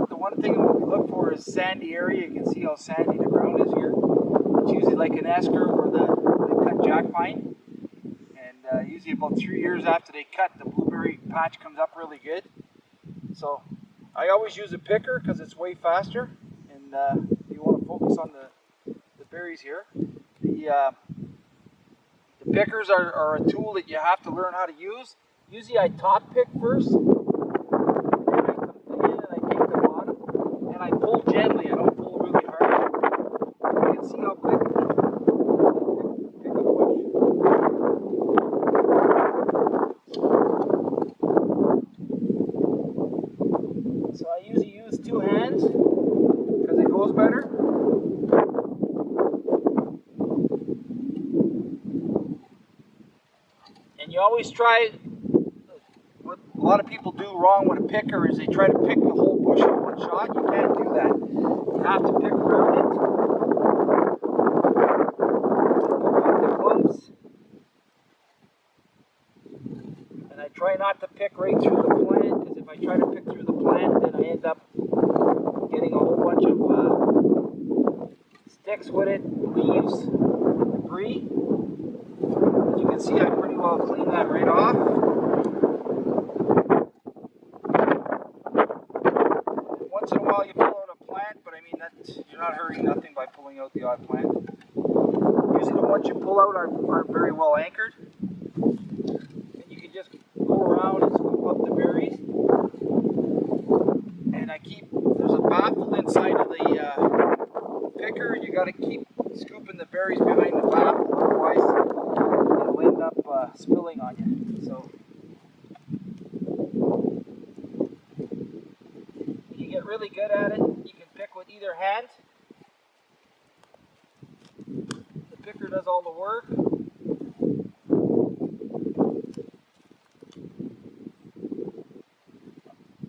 the one thing we look for is sandy area. You can see how sandy the ground is here. It's usually like an esker where they cut jack pine. And usually about 3 years after they cut, the blueberry patch comes up really good. So I always use a picker because it's way faster. And you want to focus on the berries here. The pickers are a tool that you have to learn how to use. Usually I top pick first. I pull gently, I don't pull really hard. You can see how quick pick a bush. So I usually use 2 hands because it goes better. And you always try, what a lot of people do wrong with a picker is they try to pick the whole bush in one shot. You can't do that. You have to pick around it. Pick out the clumps. And I try not to pick right through the plant, because if I try to pick through the plant, then I end up getting a whole bunch of sticks with it, leaves, debris. As you can see, I pretty well clean that right off. Once in a while you pull out a plant, but I mean, you're not hurting nothing by pulling out the odd plant. Usually the ones you pull out aren't very well anchored. And you can just go around and scoop up the berries. And there's a baffle inside of the picker. You got to keep scooping the berries behind the baffle, otherwise it'll end up spilling on you. So get really good at it. You can pick with either hand. The picker does all the work.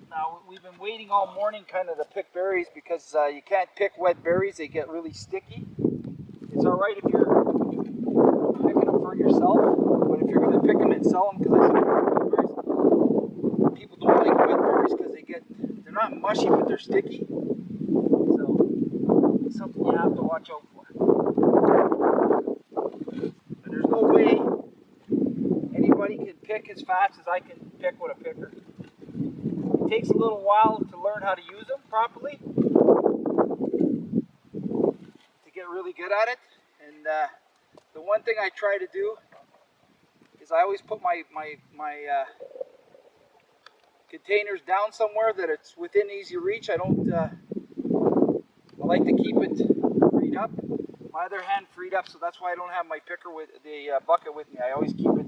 Now we've been waiting all morning kind of to pick berries because you can't pick wet berries, they get really sticky. It's alright if you're picking them for yourself, but if you're going to pick them and sell them, because I sell blueberries, people don't like wet berries because they're not mushy, but they're sticky. So it's something you have to watch out for. But there's no way anybody can pick as fast as I can pick with a picker. It takes a little while to learn how to use them properly, to get really good at it. And the one thing I try to do is I always put my containers down somewhere that it's within easy reach. I like to keep it freed up. My other hand freed up, so that's why I don't have my picker with the bucket with me. I always keep it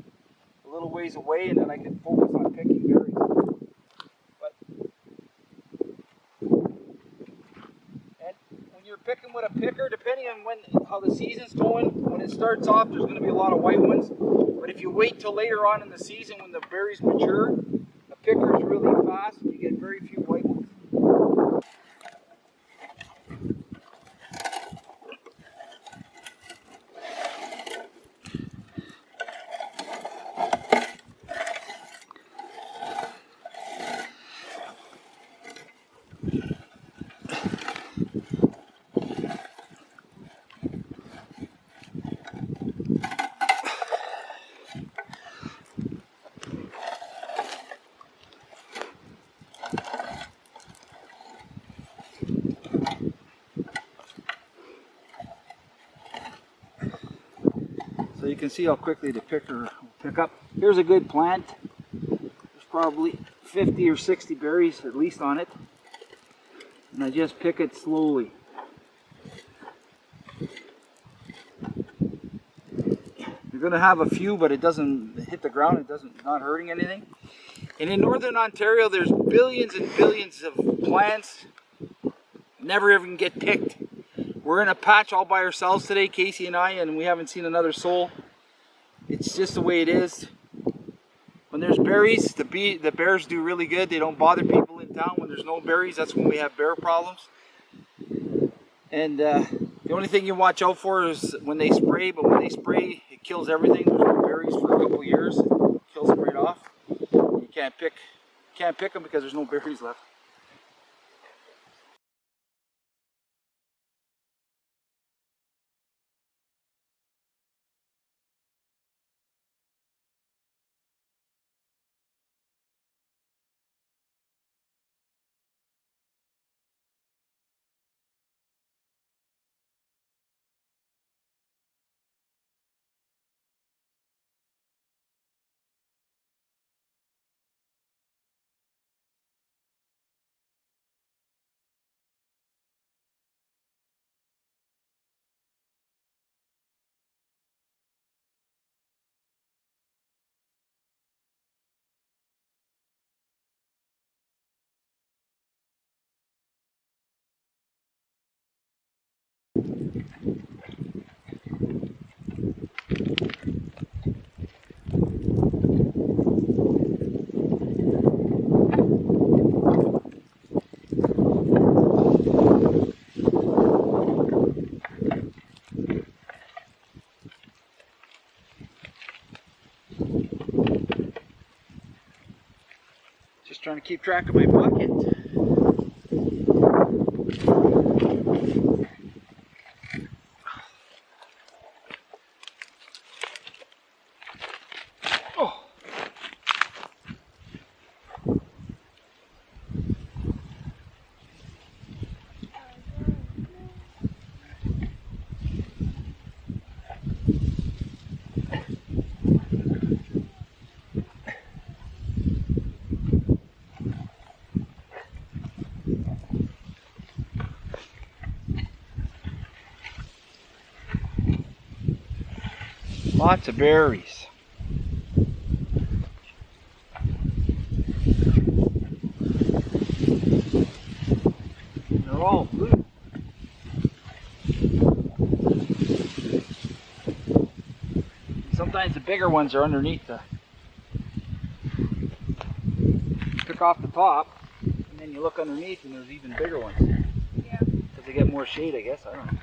a little ways away, and then I can focus on picking berries. But and when you're picking with a picker, depending on how the season's going, when it starts off, there's going to be a lot of white ones. But if you wait till later on in the season when the berries mature, picker is really fast and you get very few white ones. So you can see how quickly the picker will pick up. Here's a good plant. There's probably 50 or 60 berries at least on it. And I just pick it slowly. You're going to have a few, but it doesn't hit the ground. It doesn't, not hurting anything. And in Northern Ontario, there's billions and billions of plants never even get picked. We're in a patch all by ourselves today, Kasey and I, and we haven't seen another soul. It's just the way it is. When there's berries, the bears do really good. They don't bother people in town. When there's no berries, that's when we have bear problems. And the only thing you watch out for is when they spray, but when they spray, it kills everything. There's no berries for a couple of years. It kills them right off. You can't pick them because there's no berries left. Just trying to keep track of my bucket. Oh. Lots of berries. They're all blue. Sometimes the bigger ones are underneath the... Took off the top, and then you look underneath and there's even bigger ones. Yeah. Because they get more shade, I guess. I don't know.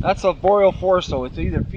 That's a boreal forest, so it's either feast